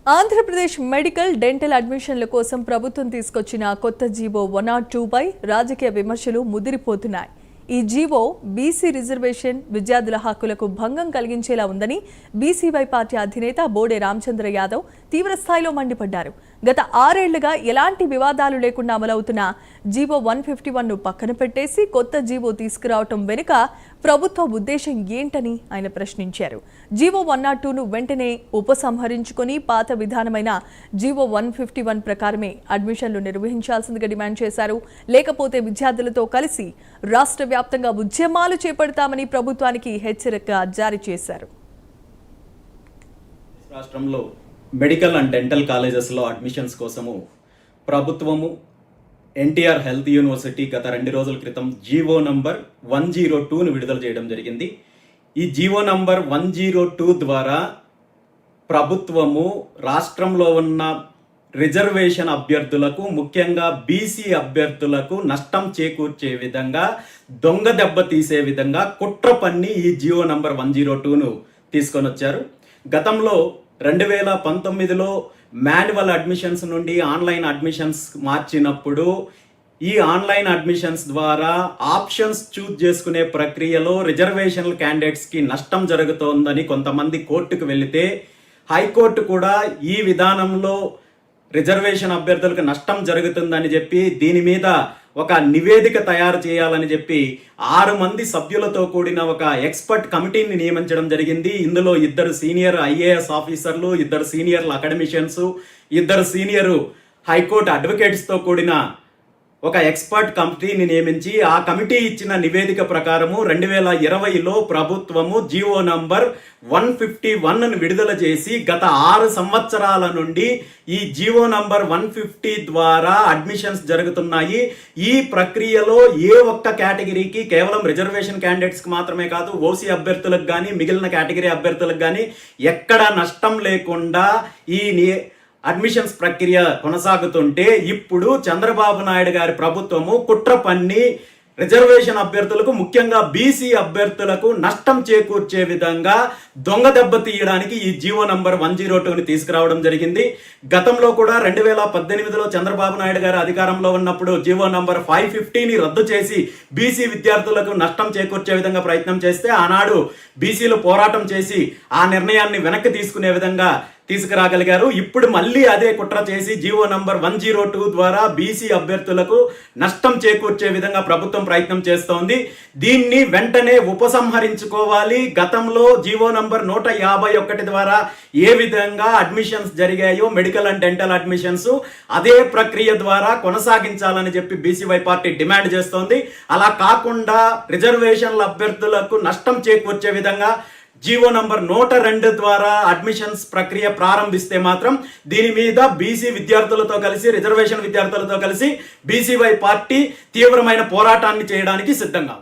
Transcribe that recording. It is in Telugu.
ఆంధ్రప్రదేశ్ మెడికల్ డెంటల్ అడ్మిషన్ల కోసం ప్రభుత్వం తీసుకొచ్చిన కొత్త జీవో 102 పై రాజకీయ విమర్శలు ముదిరిపోతున్నాయి. ఈ జీవో బీసీ రిజర్వేషన్ విద్యార్థుల హక్కులకు భంగం కలిగించేలా ఉందని బీసీవై పార్టీ అధినేత బోడే రామచంద్ర యాదవ్ తీవ్ర స్థాయిలో మండిపడ్డారు. గత 6 ఏళ్లుగా ఎలాంటి వివాదాలు లేకుండా అమలవుతున్న జీవో 151ను పక్కన పెట్టేసి కొత్త జీవో తీసుకురావటం వెనుక ప్రభుత్వ ఉద్దేశం ఏంటని ఆయన ప్రశ్నించారు. జీవో 102ను వెంటనే ఉపసంహరించుకొని పాత విధానమైన జీవో 151 ప్రకారమే అడ్మిషన్లు నిర్వహించాల్సిందిగా డిమాండ్ చేశారు. లేకపోతే విద్యార్థులతో కలిసి రాష్ట్ర వ్యాప్తంగా ఉద్యమాలు చేపడతామని ప్రభుత్వానికి హెచ్చరిక జారీ చేశారు. రాష్ట్రంలో మెడికల్ అండ్ డెంటల్ కాలేజెస్లో అడ్మిషన్స్ కోసము ప్రభుత్వము ఎన్టీఆర్ హెల్త్ యూనివర్సిటీ గత 2 రోజుల క్రితం జీవో నంబర్ 102ను విడుదల చేయడం జరిగింది. ఈ జీవో నంబర్ 102 ద్వారా ప్రభుత్వము రాష్ట్రంలో ఉన్న రిజర్వేషన్ అభ్యర్థులకు, ముఖ్యంగా బీసీ అభ్యర్థులకు నష్టం చేకూర్చే విధంగా, దొంగ దెబ్బ తీసే విధంగా కుట్ర పన్ని ఈ జీవో నంబర్ 102ను తీసుకొని వచ్చారు. గతంలో 2019లో మాన్యువల్ అడ్మిషన్స్ నుండి ఆన్లైన్ అడ్మిషన్స్ మార్చినప్పుడు ఈ ఆన్లైన్ అడ్మిషన్స్ ద్వారా ఆప్షన్స్ చూజ్ చేసుకునే ప్రక్రియలో రిజర్వేషనల్ క్యాండిడేట్స్కి నష్టం జరుగుతోందని కొంతమంది కోర్టుకు వెళితే హైకోర్టు కూడా ఈ విధానంలో రిజర్వేషన్ అభ్యర్థులకు నష్టం జరుగుతుందని చెప్పి దీని మీద ఒక నివేదిక తయారు చేయాలని చెప్పి 6 మంది సభ్యులతో కూడిన ఒక ఎక్స్పర్ట్ కమిటీని నియమించడం జరిగింది. ఇందులో 2 సీనియర్ ఐఏఎస్ ఆఫీసర్లు, 2 సీనియర్ అకాడమిషియన్స్, 2 సీనియర్ హైకోర్టు అడ్వకేట్స్తో కూడిన ఒక ఎక్స్పర్ట్ కమిటీని నియమించి ఆ కమిటీ ఇచ్చిన నివేదిక ప్రకారము 2020లో ప్రభుత్వము జీవో నంబర్ 151ను విడుదల చేసి గత 6 సంవత్సరాల నుండి ఈ జీవో నంబర్ 150 ద్వారా అడ్మిషన్స్ జరుగుతున్నాయి. ఈ ప్రక్రియలో ఏ ఒక్క కేటగిరీకి, కేవలం రిజర్వేషన్ క్యాండిడేట్స్కి మాత్రమే కాదు, ఓసీ అభ్యర్థులకు కానీ మిగిలిన కేటగిరీ అభ్యర్థులకు కానీ ఎక్కడ నష్టం లేకుండా ఈ అడ్మిషన్స్ ప్రక్రియ కొనసాగుతుంటే ఇప్పుడు చంద్రబాబు నాయుడు గారి ప్రభుత్వము కుట్ర పన్ని రిజర్వేషన్ అభ్యర్థులకు, ముఖ్యంగా బీసీ అభ్యర్థులకు నష్టం చేకూర్చే విధంగా దొంగ దెబ్బ తీయడానికి ఈ జీవో నంబర్ 102ని తీసుకురావడం జరిగింది. గతంలో కూడా 2018లో చంద్రబాబు నాయుడు గారు అధికారంలో ఉన్నప్పుడు జీవో నంబర్ 550ని రద్దు చేసి బీసీ విద్యార్థులకు నష్టం చేకూర్చే విధంగా ప్రయత్నం చేస్తే ఆనాడు బీసీలు పోరాటం చేసి ఆ నిర్ణయాన్ని వెనక్కి తీసుకునే విధంగా తీసుకురాగలిగారు. ఇప్పుడు మళ్ళీ అదే కుట్ర చేసి జీవో నంబర్ 102 ద్వారా బీసీ అభ్యర్థులకు నష్టం చేకూర్చే విధంగా ప్రభుత్వం ప్రయత్నం చేస్తోంది. దీన్ని వెంటనే ఉపసంహరించుకోవాలి. గతంలో జీవో నంబర్ 151 ద్వారా ఏ విధంగా అడ్మిషన్స్ జరిగాయో మెడికల్ అండ్ డెంటల్ అడ్మిషన్స్ అదే ప్రక్రియ ద్వారా కొనసాగించాలని చెప్పి బీసీవై పార్టీ డిమాండ్ చేస్తోంది. అలా కాకుండా రిజర్వేషన్ల అభ్యర్థులకు నష్టం చేకూర్చే విధంగా జీవో నంబర్ 102 ద్వారా అడ్మిషన్స్ ప్రక్రియ ప్రారంభిస్తే మాత్రం దీని మీద బీసీ విద్యార్థులతో కలిసి, రిజర్వేషన్ విద్యార్థులతో కలిసి బీసీవై పార్టీ తీవ్రమైన పోరాటాన్ని చేయడానికి సిద్ధంగా ఉంది.